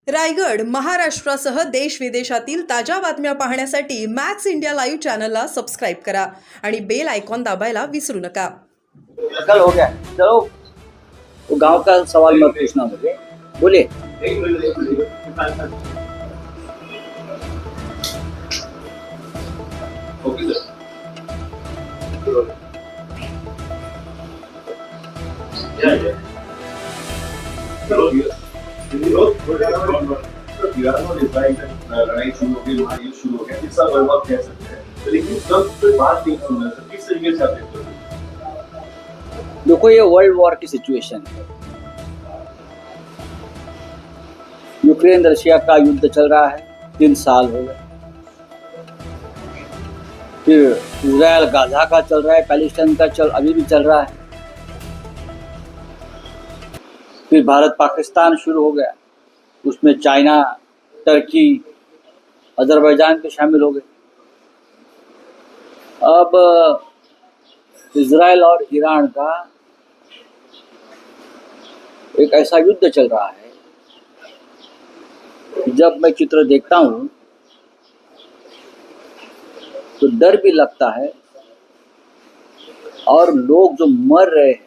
रायगड महाराष्ट्रासह देश विदेशातील ताज्या बातम्या पाहण्यासाठी मॅक्स इंडिया लाईव्ह चॅनलला सबस्क्राईब करा आणि बेल आयकॉन दाबायला विसरू नका। कल हो गया, चलो तो गांव का सवाल मत पूछना मुझे, बोलिए। Okay sir. लड़ाई शुरू हो गई, महायुद्ध शुरू हो गया, इसका वर्ल्ड वॉर कह सकते हैं, लेकिन सब बात नहीं सुन रहे सर, किस तरीके से आप देखते हो? देखो, ये वर्ल्ड वॉर की सिचुएशन है। यूक्रेन रशिया का युद्ध चल रहा है, 3 साल हो गए। फिर इजराइल गाजा का चल रहा है, पैलेस्टाइन का अभी भी चल रहा है। फिर भारत पाकिस्तान शुरू हो गया, उसमें चाइना, टर्की, अजरबैजान भी शामिल हो गए। अब इजराइल और ईरान का एक ऐसा युद्ध चल रहा है, जब मैं चित्र देखता हूं तो डर भी लगता है, और लोग जो मर रहे हैं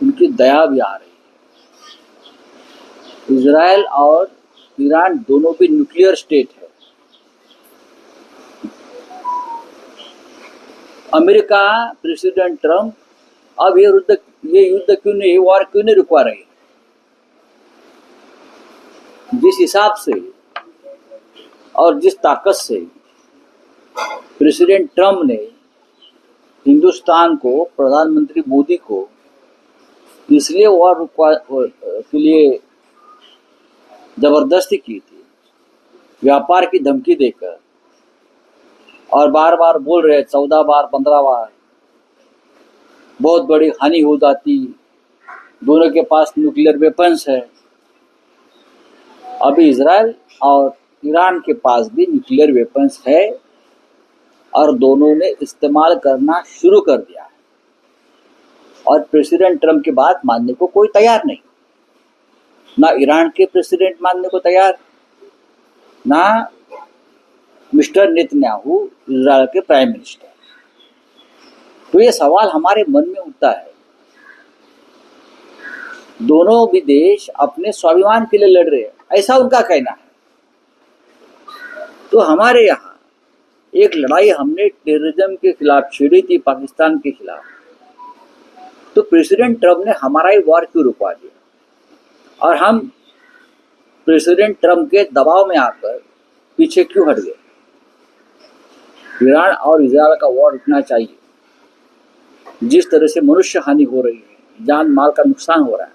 उनकी दया भी आ रही है। इजराइल और ईरान दोनों भी न्यूक्लियर स्टेट है। अमेरिका प्रेसिडेंट ट्रम्प अब ये युद्ध क्यों नहीं, ये वॉर क्यों नहीं रुकवा रही? जिस हिसाब से और जिस ताकत से प्रेसिडेंट ट्रम्प ने हिंदुस्तान को, प्रधानमंत्री मोदी को इसलिए वॉर रुकवा के लिए जबरदस्ती की थी, व्यापार की धमकी देकर, और बार बार बोल रहे 14 बार 15 बार बहुत बड़ी हानि हो जाती, दोनों के पास न्यूक्लियर वेपन्स है। अभी इजराइल और ईरान के पास भी न्यूक्लियर वेपन्स है, और दोनों ने इस्तेमाल करना शुरू कर दिया है। और प्रेसिडेंट ट्रम्प की बात मानने को कोई तैयार नहीं, ना ईरान के प्रेसिडेंट मानने को तैयार, ना मिस्टर नेतन्याहू इजराइल के प्राइम मिनिस्टर। तो ये सवाल हमारे मन में उठता है, दोनों भी देश अपने स्वाभिमान के लिए लड़ रहे हैं, ऐसा उनका कहना है। तो हमारे यहाँ एक लड़ाई हमने टेररिज्म के खिलाफ छेड़ी थी, पाकिस्तान के खिलाफ, तो प्रेसिडेंट ट्रम्प ने हमारा ही वॉर क्यों रुकवा दिया? और हम प्रेसिडेंट ट्रम्प के दबाव में आकर पीछे क्यों हट गए? ईरान और इजराइल का वॉर रुकना चाहिए। जिस तरह से मनुष्य हानि हो रही है, जान माल का नुकसान हो रहा है,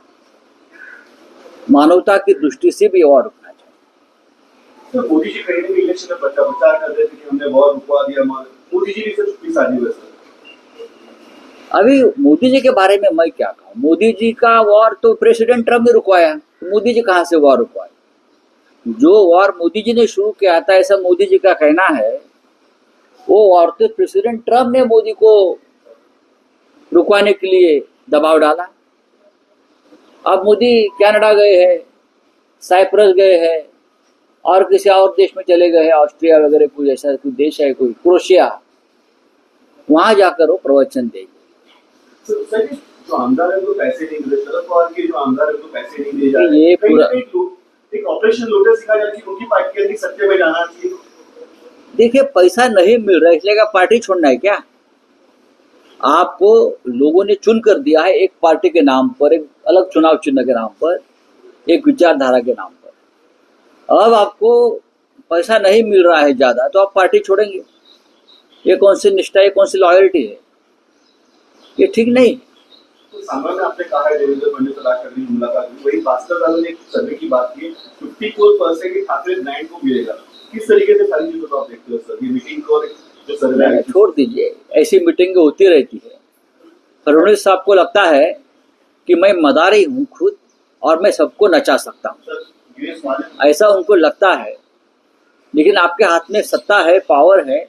मानवता की दृष्टि से भी वॉर रुकना चाहिए। तो मोदी जी कहीं ना कहीं इलेक्शन में प्रचार कर रहे थे कि हमने वॉर रुकवा दिया, मोदी जी भी सिर्फ चुप्पी साधी हुए सर। अभी मोदी जी के बारे में मैं क्या कहूँ? मोदी जी का वॉर तो प्रेसिडेंट ट्रम्प ने रुकवाया, तो मोदी जी कहाँ से वॉर रुकवाए? जो वॉर मोदी जी ने शुरू किया था, ऐसा मोदी जी का कहना है, वो वॉर तो प्रेसिडेंट ट्रम्प ने मोदी को रुकवाने के लिए दबाव डाला। अब मोदी कनाडा गए हैं, साइप्रस गए हैं, और किसी और देश में चले गए हैं, ऑस्ट्रिया वगैरह कोई ऐसा कोई देश है, कोई क्रोशिया, वहां जाकर वो प्रवचन देंगे। सर, जो आमदार है उनको पैसे नहीं मिले, शरद पवार के जो आमदार है उनको पैसे नहीं दिए जा रहे, ये पूरा एक ऑपरेशन लोटस सिखा जाती है, उनकी पार्टी के लिए सत्य में जाना चाहिए। देखिए, पैसा नहीं मिल रहा है इसलिए क्या पार्टी छोड़ना है क्या? आपको लोगों ने चुन कर दिया है एक पार्टी के नाम पर, एक अलग चुनाव चिन्ह के नाम पर, एक विचारधारा के नाम पर। अब आपको पैसा नहीं मिल रहा है ज्यादा, तो आप पार्टी छोड़ेंगे? ये कौन सी निष्ठा है, कौन सी लॉयल्टी है? ये ठीक नहीं। तो सामान्य आपने कहा है देवेंद्र फडणवीस से बात करने की मुलाकात हुई, वही भास्कर लाल ने एक सर्वे की बात की, 54% ठाकरे ब्रांड को मिलेगा। किस तरीके से सारी चीजों को आप देखते हो सर, ये मीटिंग को जो सर्वे है? छोड़ दीजिए, ऐसी मीटिंग होती रहती है। फडणवीस साहब को लगता है कि मैं मदारी हूँ खुद, और मैं सबको नचा सकता हूँ, ऐसा उनको लगता है। लेकिन आपके हाथ में सत्ता है, पावर है,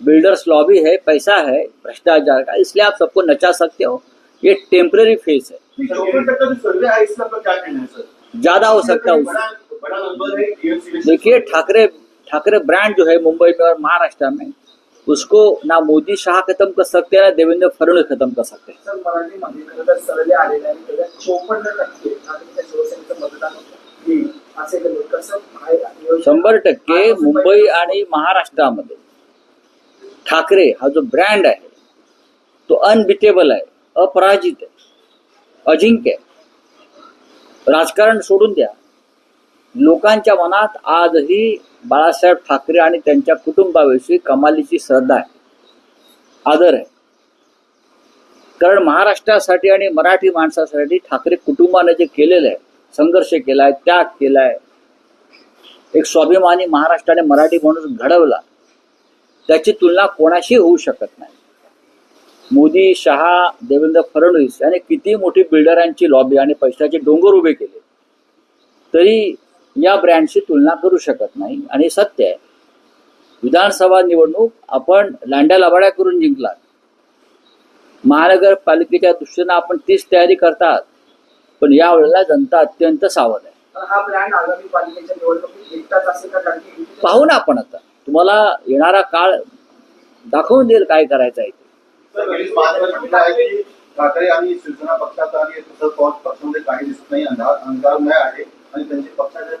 बिल्डर्स लॉबी है, पैसा है भ्रष्टाचार का, इसलिए आप सबको नचा सकते हो। ये टेम्पररी फेज है। सर्वे है, इसका क्या कहना है सर? ज्यादा हो सकता है बड़ा बड़ा नंबर है TMC में। देखिए ठाकरे ब्रांड जो है मुंबई में और महाराष्ट्र में, उसको ना मोदी शाह खत्म कर सकते हैं ना देवेंद्र फडणवीस खत्म कर सकते हैं. सर मराठीमध्ये खरं तर सर्वे आलेले आणि त्याच्यात 54% ठाकरेंच्या शिवसेनेचं मतदान घेईल असे गणित कसं आहे नियोजन? 100% मुंबई आणि महाराष्ट्रामध्ये ठाकरे हा जो ब्रँड आहे तो अनबिटेबल आहे, अपराजित आहे, अजिंक्य आहे. राजकारण सोडून द्या, लोकांच्या मनात आजही बाळासाहेब ठाकरे आणि त्यांच्या कुटुंबाविषयी कमालीची श्रद्धा आहे, आदर आहे. कारण महाराष्ट्रासाठी आणि मराठी माणसासाठी ठाकरे कुटुंबाने जे केलेलं आहे, संघर्ष केलाय, त्याग केलाय, एक स्वाभिमानी महाराष्ट्राने मराठी माणूस घडवला, त्याची तुलना कोणाशी होऊ शकत नाही. मोदी, शहा, देवेंद्र फडणवीस यांनी किती मोठी बिल्डरांची लॉबी आणि पैशाचे डोंगर उभे केले तरी या ब्रँडशी तुलना करू शकत नाही. आणि सत्य आहे, विधानसभा निवडणूक आपण लांड्या लबाड्या करून जिंकलात. महानगरपालिकेच्या दृष्टीनं आपण तीच तयारी करतात, पण यावेळेला जनता अत्यंत सावध आहे. तर हा ब्रँड आगामी पालिकेच्या निवडणुकीत एकटाच असेल का? कारण की पाहू ना आपण आता, तुम्हाला येणारा काळ दाखवून देईल काय करायचं आहे. सर, गेली 5 वर्ष म्हटलं आहे की ठाकरे आणि शिवसेना पक्षात आणि तसं पक्षामध्ये काही दिसत नाही, अंधारमय आहे आणि त्यांचे पक्षाचे